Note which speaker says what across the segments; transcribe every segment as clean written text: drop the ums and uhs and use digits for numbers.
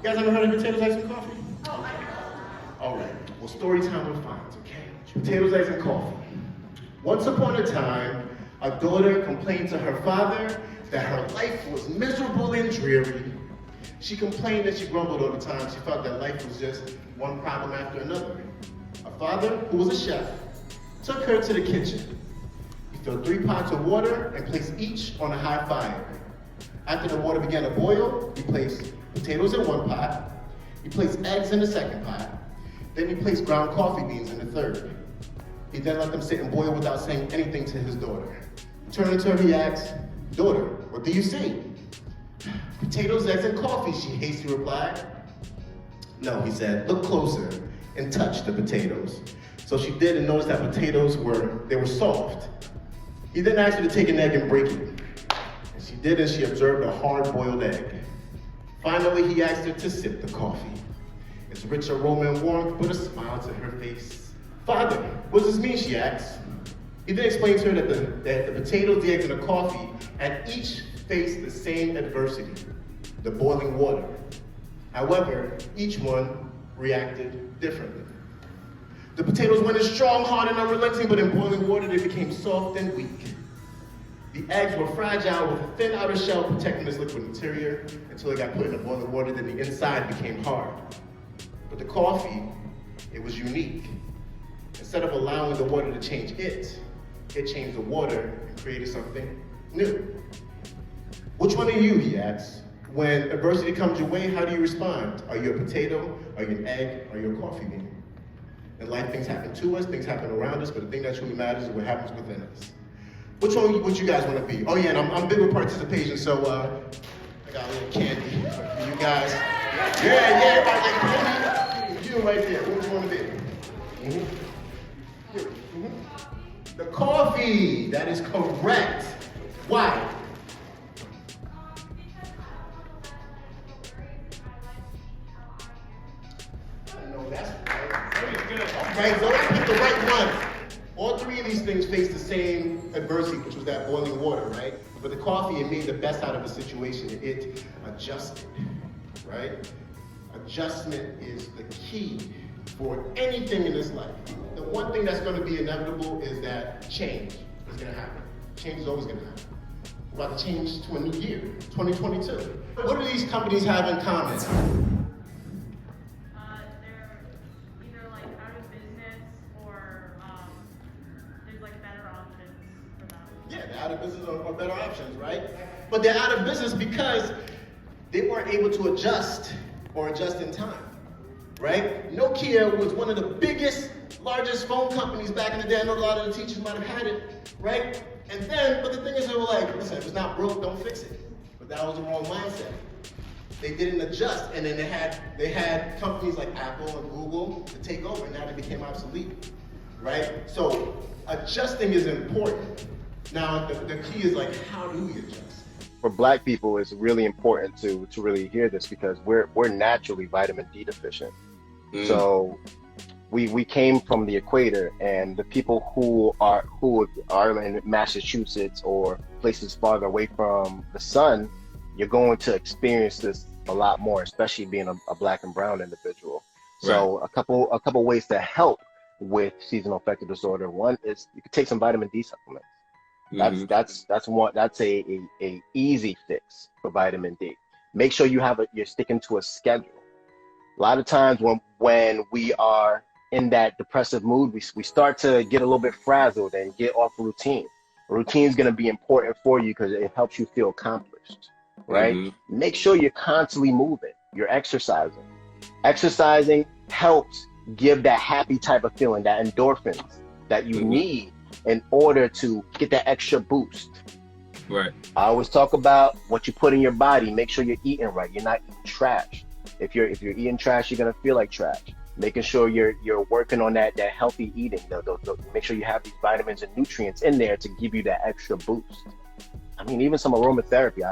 Speaker 1: You guys ever heard of potatoes, eggs, and coffee? All right. Well, story time with Phonz, okay? Potatoes, eggs, and coffee. Once upon a time, a daughter complained to her father that her life was miserable and dreary. She complained and she grumbled all the time. She felt that life was just one problem after another. Her father, who was a chef, took her to the kitchen. He filled 3 pots of water and placed each on a high fire. After the water began to boil, he placed potatoes in 1 pot. He placed eggs in the 2nd pot. Then he placed ground coffee beans in the 3rd. He then let them sit and boil without saying anything to his daughter. Turning to her, he asked, "Daughter, what do you see?" "Potatoes, eggs, and coffee," she hastily replied. "No," he said, "look closer and touch the potatoes." So she did and noticed that potatoes were soft. He then asked her to take an egg and break it. And she did, and she observed a hard-boiled egg. Finally, he asked her to sip the coffee. Its rich aroma and warmth put a smile to her face. "Father, what does this mean?" she asked. He then explained to her that the potatoes, the eggs, and the coffee had each faced the same adversity, the boiling water. However, each one reacted differently. The potatoes went in strong, hard, and unrelenting, but in boiling water they became soft and weak. The eggs were fragile with a thin outer shell protecting this liquid interior until it got put in the boiling water, then the inside became hard. But the coffee, it was unique. Instead of allowing the water to change it changed the water and created something new. "Which one are you?" he asked. "When adversity comes your way, how do you respond? Are you a potato? Are you an egg? Are you a coffee bean?" In life, things happen to us, things happen around us, but the thing that truly matters is what happens within us. Which one would you guys want to be? Oh yeah, and I'm big with participation, so I got a little candy for you guys. Yeah, everybody like candy. You right there. What would you want to be? Mm-hmm. Mm-hmm. The coffee. That is correct. Why? I know that's right. Very good. All right, so I picked the right one. All 3 of these things faced the same adversity, which was that boiling water, right? But the coffee, it made the best out of the situation. It adjusted, right? Adjustment is the key for anything in this life. The one thing that's going to be inevitable is that change is going to happen. Change is always going to happen. We're about to change to a new year, 2022. What do these companies have in common?
Speaker 2: They're either like out of business or there's like better options for them.
Speaker 1: Yeah, they're out of business or better options, right? But they're out of business because they weren't able to adjust or adjust in time, right? Nokia was one of the biggest, largest phone companies back in the day. I know a lot of the teachers might have had it, right? And then, but the thing is, they were like, listen, if it's not broke, don't fix it. But that was the wrong mindset. They didn't adjust, and then they had companies like Apple and Google to take over, and now they became obsolete, right? So adjusting is important. Now, the key is like, how do we adjust?
Speaker 3: For Black people, it's really important to really hear this because we're naturally vitamin D deficient. So we came from the equator, and the people who are in Massachusetts or places farther away from the sun, you're going to experience this a lot more, especially being a Black and brown individual. So a couple ways to help with seasonal affective disorder. One is you can take some vitamin D supplements. That's a easy fix for vitamin D. Make sure you're sticking to a schedule. A lot of times when we are in that depressive mood, we start to get a little bit frazzled and get off routine. Routine is going to be important for you because it helps you feel accomplished, right? Make sure you're constantly moving. You're exercising. Exercising helps give that happy type of feeling, that endorphins that you need in order to get that extra boost.
Speaker 4: Right.
Speaker 3: I always talk about what you put in your body. Make sure you're eating right. You're not eating trash. If you're eating trash, you're gonna feel like trash. Making sure you're working on that healthy eating. Make sure you have these vitamins and nutrients in there to give you that extra boost. I mean, even some aromatherapy.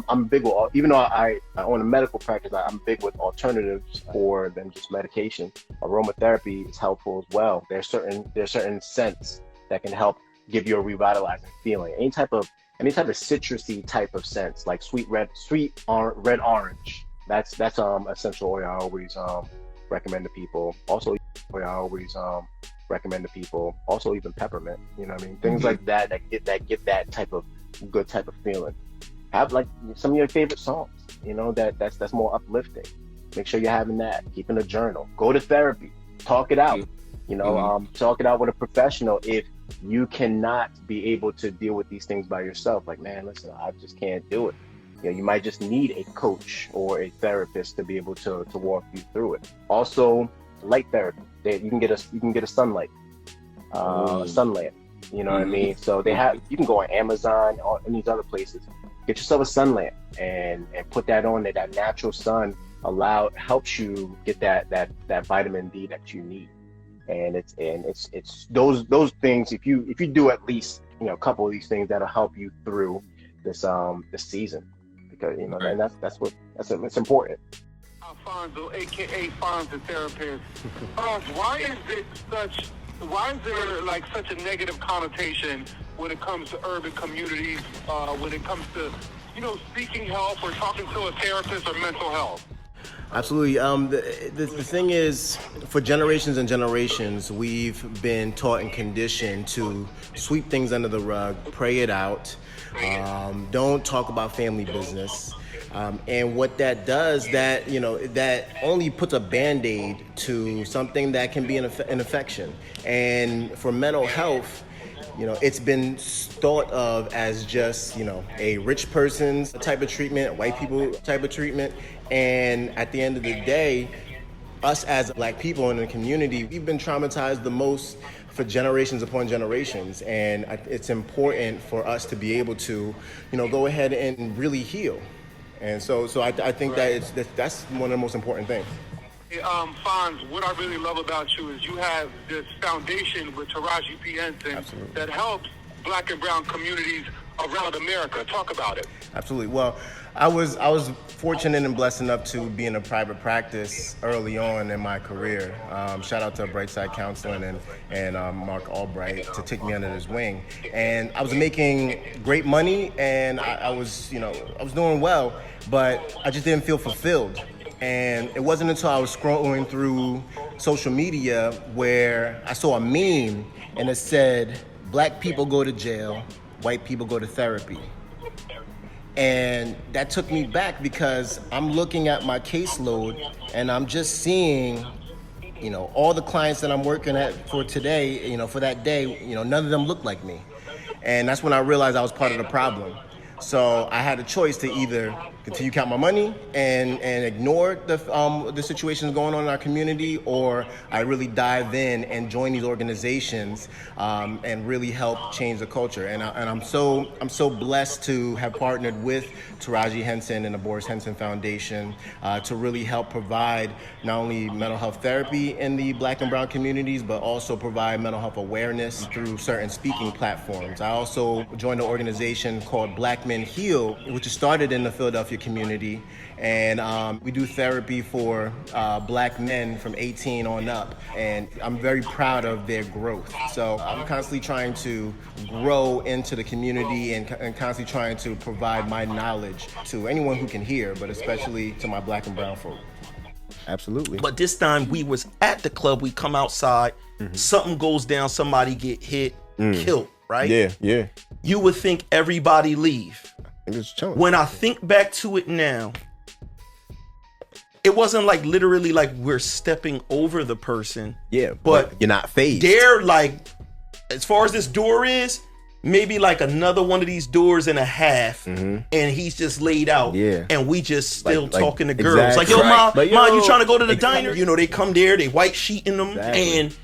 Speaker 3: I'm big with, even though I own a medical practice, I'm big with alternatives for than just medication. Aromatherapy is helpful as well. There's certain scents that can help give you a revitalizing feeling. Any type of citrusy type of scents, like sweet red orange, That's essential oil I always recommend to people. Also, oil I always recommend to people. Also, even peppermint. You know what I mean? Things like that give that type of good type of feeling. Have like some of your favorite songs. You know, that's more uplifting. Make sure you're having that. Keeping a journal. Go to therapy. Talk it out. You know, talk it out with a professional if you cannot be able to deal with these things by yourself. Like, man, listen, I just can't do it. You know, you might just need a coach or a therapist to be able to walk you through it. Also, light therapy. You can get a sunlight, a sun lamp. You know what I mean? So you can go on Amazon or any of these other places. Get yourself a sun lamp and put that on there. That natural sun helps you get that vitamin D that you need. And it's those things. If you do at least a couple of these things, that'll help you through this season, because and that's important.
Speaker 4: Alfonso, aka Phonz the therapist. Why is there like such a negative connotation when it comes to urban communities, when it comes to seeking help or talking to a therapist or mental health?
Speaker 1: Absolutely. The thing is, for generations and generations, we've been taught and conditioned to sweep things under the rug, pray it out, don't talk about family business. And what that does, that only puts a Band-Aid to something that can be an infection. And for mental health, it's been thought of as just, a rich person's type of treatment, white people type of treatment. And at the end of the day, us as Black people in the community, we've been traumatized the most for generations upon generations. And it's important for us to be able to, go ahead and really heal. And so I think that's one of the most important things.
Speaker 4: Hey, Phonz, what I really love about you is you have this foundation with Taraji P. Henson that helps Black and brown communities around America. Talk about it.
Speaker 1: Absolutely. Well, I was fortunate and blessed enough to be in a private practice early on in my career. Shout out to Brightside Counseling and Mark Albright to take me under his wing. And I was making great money, and I was doing well, but I just didn't feel fulfilled. And it wasn't until I was scrolling through social media where I saw a meme and it said, Black people go to jail, white people go to therapy. And that took me back, because I'm looking at my caseload and I'm just seeing, all the clients that I'm working at for today, for that day, none of them look like me. And that's when I realized I was part of the problem. So I had a choice to either continue to count my money and ignore the situations going on in our community, or I really dive in and join these organizations and really help change the culture. And I'm so blessed to have partnered with Taraji Henson and the Boris Henson Foundation to really help provide not only mental health therapy in the Black and brown communities, but also provide mental health awareness through certain speaking platforms. I also joined an organization called Black Men Heal, which is started in the Philadelphia community, and we do therapy for Black men from 18 on up, and I'm very proud of their growth. So I'm constantly trying to grow into the community and constantly trying to provide my knowledge to anyone who can hear, but especially to my Black and brown folk.
Speaker 5: Absolutely. But this time we was at the club, we come outside, something goes down, somebody get hit, killed, right?
Speaker 6: Yeah.
Speaker 5: You would think everybody leave. When I think back to it now, it wasn't like literally like we're stepping over the person.
Speaker 6: Yeah,
Speaker 5: but
Speaker 6: you're not phased.
Speaker 5: They're like, as far as this door is, maybe like another one of these doors and a half, and he's just laid out.
Speaker 6: Yeah.
Speaker 5: And we just still talking to girls.
Speaker 6: Exactly.
Speaker 5: Like, yo, Ma, you trying to go to the
Speaker 6: Exactly.
Speaker 5: diner? They come there, they white sheeting them.
Speaker 6: Exactly.
Speaker 5: And,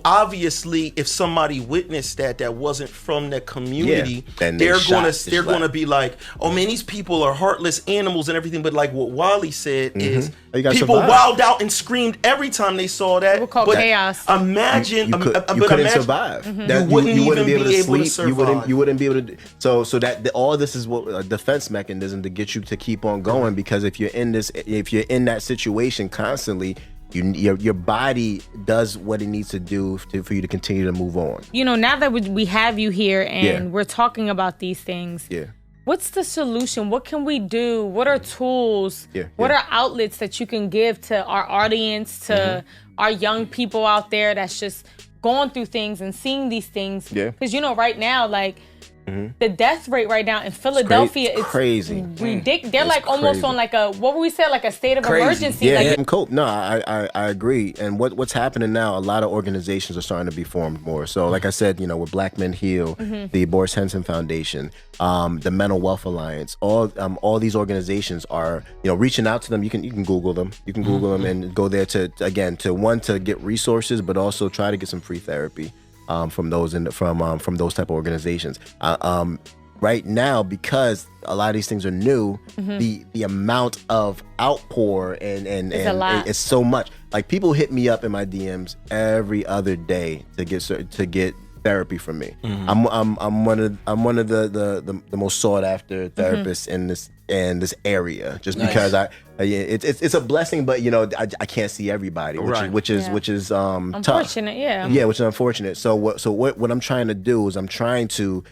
Speaker 5: obviously, if somebody witnessed that wasn't from that community,
Speaker 6: then
Speaker 5: they're
Speaker 6: they
Speaker 5: gonna be like, oh man, these people are heartless animals and everything. But like what Wally said is, people
Speaker 6: survive.
Speaker 5: wilded out and screamed every time they saw that.
Speaker 2: We'll call chaos.
Speaker 5: Imagine,
Speaker 6: you couldn't survive.
Speaker 5: You wouldn't even be able to survive.
Speaker 6: You wouldn't be able to. So that all this is what a defense mechanism to get you to keep on going. Because if you're in that situation constantly, your body does what it needs to do for you to continue to move on.
Speaker 2: Now that we have you here and we're talking about these things,
Speaker 7: what's the solution? What can we do? What are tools?
Speaker 6: Yeah,
Speaker 7: what
Speaker 6: yeah.
Speaker 7: are outlets that you can give to our audience, to our young people out there that's just going through things and seeing these things?
Speaker 6: Yeah.
Speaker 7: Because, right now, like, the death rate right now in Philadelphia is
Speaker 6: crazy.
Speaker 7: ridiculous. They're
Speaker 6: It's
Speaker 7: like almost
Speaker 6: crazy.
Speaker 7: on like a, what would we say, like a state of emergency.
Speaker 6: Yeah,
Speaker 7: Like,
Speaker 6: and cope. No, I agree. And what's happening now, a lot of organizations are starting to be formed more. So like I said, with Black Men Heal, the Boris Henson Foundation, the Mental Wealth Alliance, all these organizations are, reaching out to them. You can Google them. You can Google them and go there to get resources, but also try to get some free therapy from those from those type of organizations. Right now, because a lot of these things are new, the amount of outpour and
Speaker 7: It's a lot.
Speaker 6: it's so much. Like, people hit me up in my DMs every other day to get therapy from me. I'm one of the most sought after therapists in this area, just because it's a blessing, but I can't see everybody, which is tough.
Speaker 7: unfortunate, yeah.
Speaker 6: Yeah, which is unfortunate. So what I'm trying to do is I'm trying to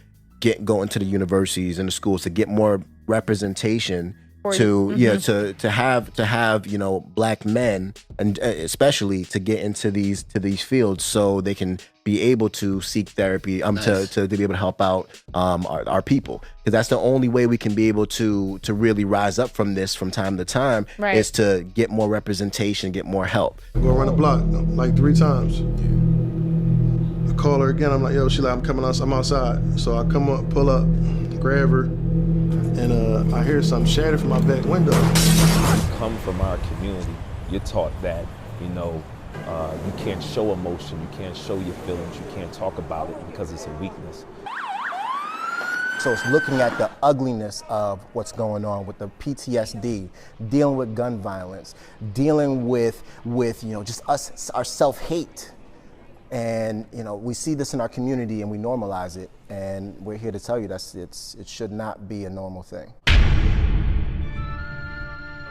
Speaker 6: go into the universities and the schools to get more representation to have Black men, and especially to get into these fields so they can be able to seek therapy to be able to help out our people, because that's the only way we can be able to really rise up from this from time to time, is to get more representation, get more help.
Speaker 8: Go around the block like 3 times. I call her again. I'm like, yo, she like, I'm coming out. I'm outside. So I come up, pull up, grab her, and I hear something shatter from my back window.
Speaker 9: Come from our community, you're taught that, you can't show emotion, you can't show your feelings, you can't talk about it because it's a weakness.
Speaker 6: So it's looking at the ugliness of what's going on with the PTSD, dealing with gun violence, dealing with just our self-hate. And we see this in our community and we normalize it, and we're here to tell you it should not be a normal thing.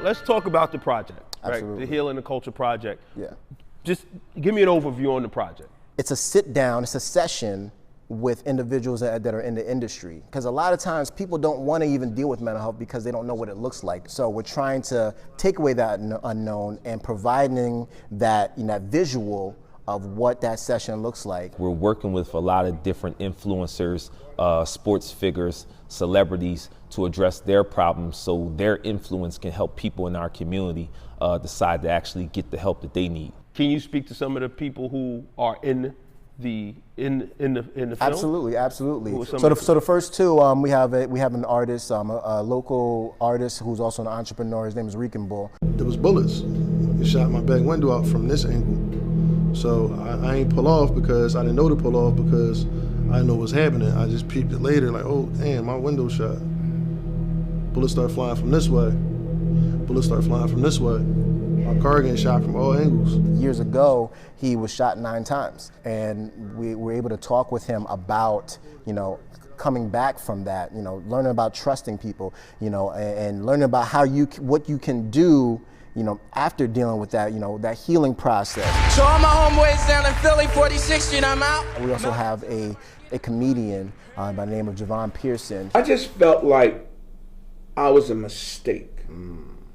Speaker 10: Let's talk about the project,
Speaker 6: Absolutely.
Speaker 10: right? The Healing the Culture Project.
Speaker 6: Yeah.
Speaker 10: Just give me an overview on the project.
Speaker 6: It's a sit down, it's a session with individuals that are in the industry. Because a lot of times people don't want to even deal with mental health because they don't know what it looks like. So we're trying to take away that unknown and providing that visual of what that session looks like.
Speaker 9: We're working with a lot of different influencers, sports figures, celebrities to address their problems so their influence can help people in our community decide to actually get the help that they need.
Speaker 10: Can you speak to some of the people who are in the film?
Speaker 6: Absolutely. So the first two, we have an artist, a local artist who's also an entrepreneur. His name is Rican Bull.
Speaker 8: There was bullets. It shot my back window out from this angle. So I ain't pull off because I didn't know to pull off because I didn't know what was happening. I just peeped it later, like, oh, damn, my window shot. Bullets start flying from this way. Bullets start flying from this way. My car getting shot from all angles.
Speaker 6: Years ago, he was shot 9 times, and we were able to talk with him about, coming back from that, learning about trusting people, and learning about what you can do, after dealing with that, that healing process.
Speaker 11: So all my homeboys down in Philly, 46th Street, I'm out.
Speaker 6: We also have a comedian by the name of Javon Pearson.
Speaker 12: I just felt like I was a mistake.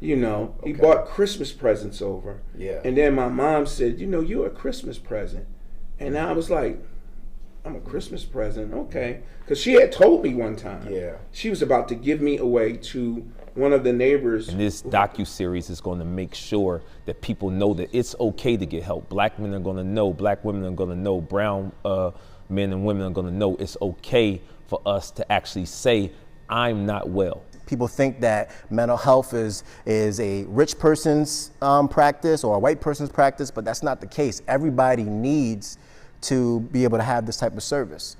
Speaker 12: He bought Christmas presents over.
Speaker 6: Yeah.
Speaker 12: And then my mom said, you're a Christmas present. And I was like, I'm a Christmas present, okay. Because she had told me one time.
Speaker 6: Yeah.
Speaker 12: She was about to give me away to one of the neighbors.
Speaker 9: And this docuseries is going to make sure that people know that it's okay to get help. Black men are going to know, Black women are going to know, brown men and women are going to know it's okay for us to actually say, I'm not well.
Speaker 6: People think that mental health is a rich person's practice or a white person's practice, but that's not the case. Everybody needs to be able to have this type of service.